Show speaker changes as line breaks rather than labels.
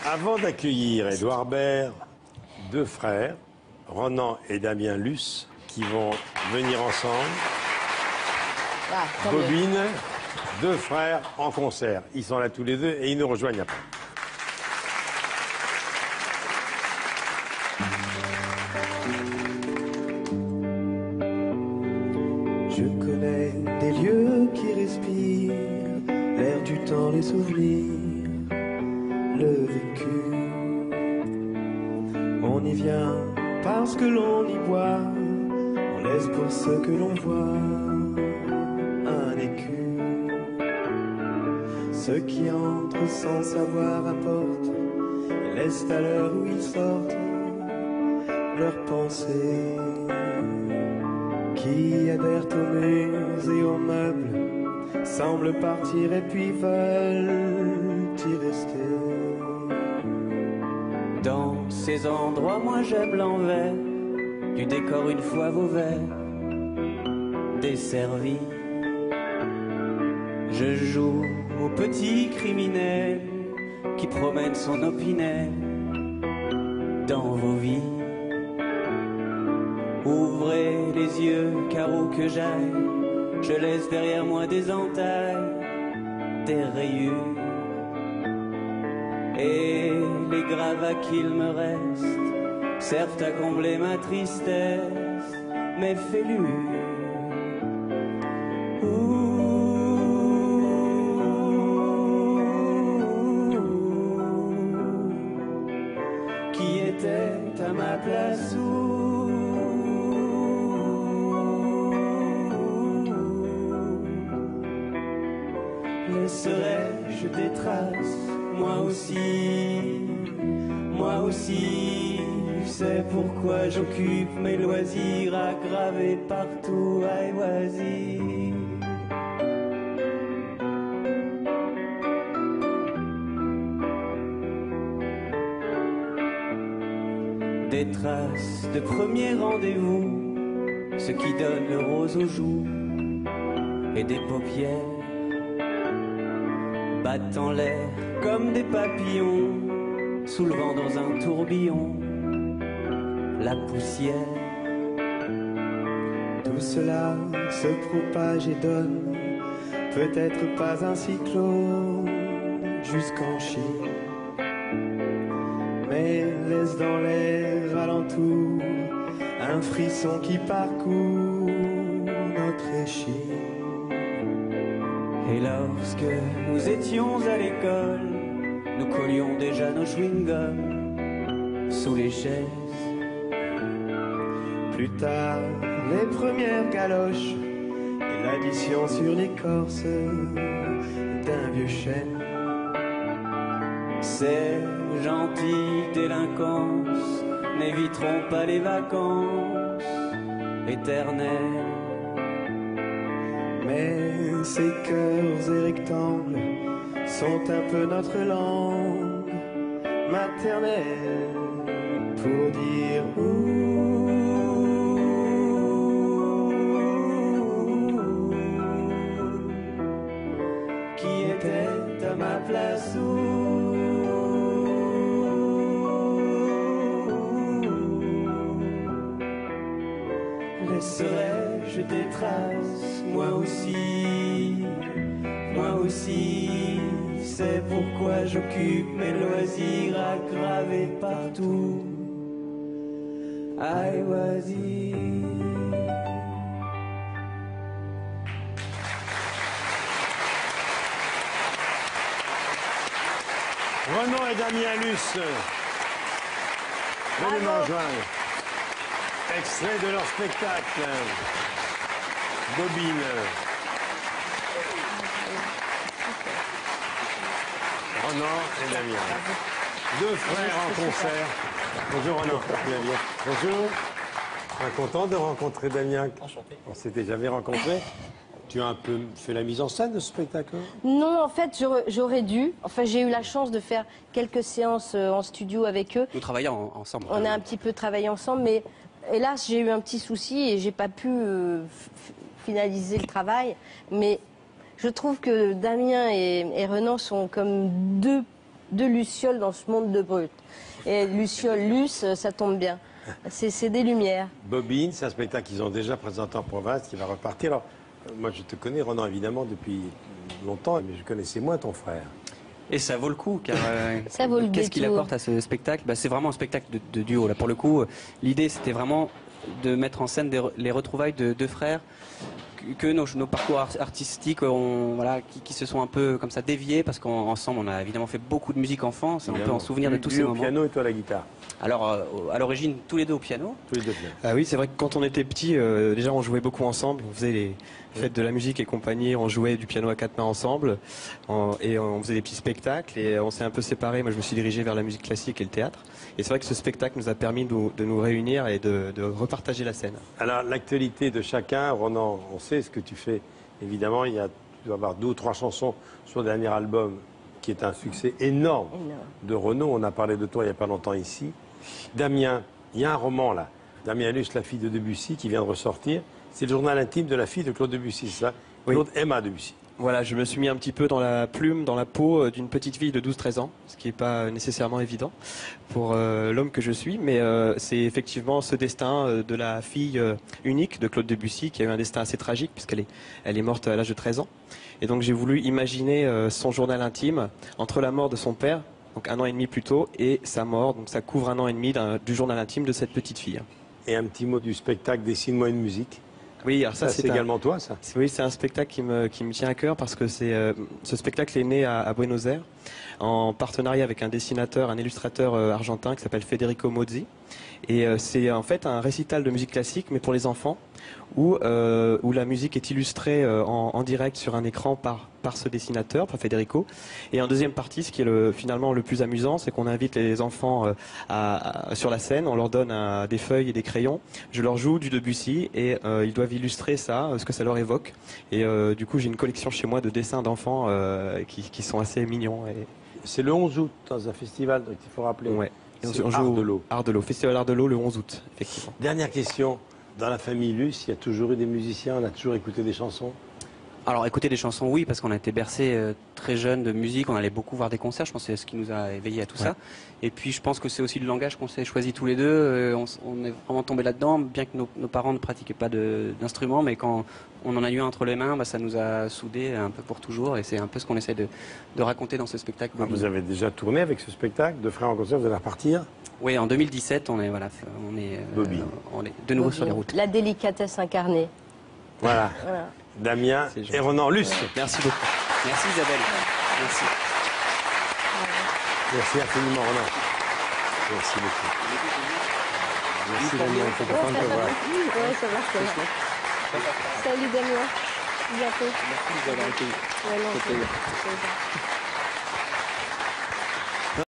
Avant d'accueillir Édouard Baird, deux frères, Ronan et Damien Luce, qui vont venir ensemble.
Ah, tant mieux.
Bobine, deux frères en concert. Ils sont là tous les deux et ils nous rejoignent après.
Je connais des lieux qui respirent l'air du temps, les souvenirs, le vécu. On y vient parce que l'on y boit, on laisse pour ce que l'on voit un écu. Ceux qui entrent sans savoir apportent et laissent à l'heure où ils sortent leurs pensées. Qui adhèrent aux murs et aux meubles semblent partir et puis veulent y rester.
Dans ces endroits, moi j'aime l'envers du décor une fois vos verres desservis. Je joue au petit criminel qui promène son opinel dans vos vies. Ouvrez les yeux, car où que j'aille, je laisse derrière moi des entailles, des rayures. Et les gravats qu'il me reste servent à combler ma tristesse, mes fêlures. Qui était à ma place laisserai-je des traces, moi aussi, c'est pourquoi j'occupe mes loisirs à graver partout à loisir. Des traces de premier rendez-vous, ce qui donne le rose aux joues et des paupières battent en l'air comme des papillons, soulevant dans un tourbillon la poussière.
Tout cela se propage et donne peut-être pas un cyclone jusqu'en Chine, mais laisse dans l'air alentour un frisson qui parcourt notre échine.
Et lorsque nous étions à l'école, nous collions déjà nos chewing-gums sous les chaises.
Plus tard, les premières galoches et l'addition sur l'écorce d'un vieux chêne.
Ces gentilles délinquances n'éviteront pas les vacances éternelles.
Mais ces cœurs et rectangles sont un peu notre langue maternelle pour dire
qui était à ma place laisserai-je des traces, moi aussi, c'est pourquoi j'occupe mes loisirs à graver partout à loisir.
Ronan et Damien Luce, venez nous rejoindre. Extrait de leur spectacle, Bobine. Ronan et Damien. Deux frères en concert. Bonjour Ronan. Damien. Bonjour. Content de rencontrer Damien.
Enchanté.
On s'était jamais rencontrés. Tu as un peu fait la mise en scène de ce spectacle?
Non, en fait, j'aurais dû. Enfin, j'ai eu la chance de faire quelques séances en studio avec eux.
Nous travaillons ensemble.
On a un petit peu travaillé ensemble, mais hélas, j'ai eu un petit souci et j'ai pas pu finaliser le travail. Mais je trouve que Damien et Ronan sont comme deux deux lucioles dans ce monde de brut. Et luciole, luce, ça tombe bien. C'est des lumières.
Bobine, c'est un spectacle qu'ils ont déjà présenté en province, qui va repartir. Alors, moi, je te connais, Ronan, évidemment, depuis longtemps, mais je connaissais moins ton frère.
Et ça vaut le coup, car
Ça vaut le
qu'est-ce qu'il
détour.
apporte à ce spectacle? C'est vraiment un spectacle de duo. Là, pour le coup, l'idée, c'était vraiment de mettre en scène les retrouvailles de deux frères, que nos parcours artistiques qui se sont un peu comme ça déviés, parce qu'ensemble, on a évidemment fait beaucoup de musique enfant. On peut en souvenir de tous ces
Lui au
moments.
piano et toi à la guitare.
Alors, à l'origine, tous les deux au piano.
Tous les deux bien.
Ah oui, c'est vrai que quand on était petit, déjà on jouait beaucoup ensemble. On faisait les fêtes de la musique et compagnie, on jouait du piano à quatre mains ensemble et on faisait des petits spectacles et on s'est un peu séparés. Moi, je me suis dirigé vers la musique classique et le théâtre. Et c'est vrai que ce spectacle nous a permis de nous réunir et de repartager la scène.
Alors, l'actualité de chacun, Ronan, on sait ce que tu fais. Évidemment, tu dois avoir 2 ou 3 chansons sur le dernier album qui est un succès énorme de Renaud. On a parlé de toi il n'y a pas longtemps ici. Damien, il y a un roman là. Damien Luce, la fille de Debussy, qui vient de ressortir. C'est le journal intime de la fille de Claude Debussy, c'est ça?
Oui.
Claude Emma Debussy.
Voilà, je me suis mis un petit peu dans la plume, dans la peau d'une petite fille de 12-13 ans, ce qui n'est pas nécessairement évident pour l'homme que je suis, mais c'est effectivement ce destin de la fille unique de Claude Debussy qui a eu un destin assez tragique puisqu'elle est morte à l'âge de 13 ans. Et donc j'ai voulu imaginer son journal intime entre la mort de son père, donc 1 an et demi plus tôt, et sa mort, donc ça couvre 1 an et demi du journal intime de cette petite fille.
Et un petit mot du spectacle Dessine-moi une musique.
Oui, alors ça
c'est également toi, ça?
Oui, c'est un spectacle qui me tient à cœur parce que ce spectacle est né à Buenos Aires en partenariat avec un dessinateur, un illustrateur argentin qui s'appelle Federico Mozzi. Et c'est en fait un récital de musique classique, mais pour les enfants, où la musique est illustrée en direct sur un écran par ce dessinateur, par Federico. Et en deuxième partie, ce qui est finalement le plus amusant, c'est qu'on invite les enfants sur la scène, on leur donne des feuilles et des crayons, je leur joue du Debussy et ils doivent illustrer ça, ce que ça leur évoque. Et du coup, j'ai une collection chez moi de dessins d'enfants qui sont assez mignons. Et...
C'est le 11 août dans un festival, donc il faut rappeler.
Ouais.
C'est
On joue
Art de l'eau.
Art de l'eau, Festival Art de l'eau le 11 août, effectivement.
Dernière question. Dans la famille Luce, il y a toujours eu des musiciens, on a toujours écouté des chansons.
Alors, écouter des chansons, oui, parce qu'on a été bercés très jeunes de musique, on allait beaucoup voir des concerts, je pense que c'est ce qui nous a éveillés à tout ça. Et puis, je pense que c'est aussi le langage qu'on s'est choisi tous les deux. On est vraiment tombé là-dedans, bien que nos parents ne pratiquaient pas d'instruments, mais quand on en a eu un entre les mains, ça nous a soudés un peu pour toujours, et c'est un peu ce qu'on essaie de raconter dans ce spectacle.
Vous avez déjà tourné avec ce spectacle, de frères en concert, vous allez repartir?
Oui, en 2017, on est de nouveau sur les routes.
La délicatesse incarnée.
Voilà. Damien et Ronan Luce.
Merci beaucoup.
Merci Isabelle. Merci.
Merci infiniment, Ronan. Merci beaucoup. Merci Damien, c'est content de te voir.
Ouais, ça va. Salut Damien. À bientôt.
Merci de nous avoir accueillis.
Ouais, non, c'est-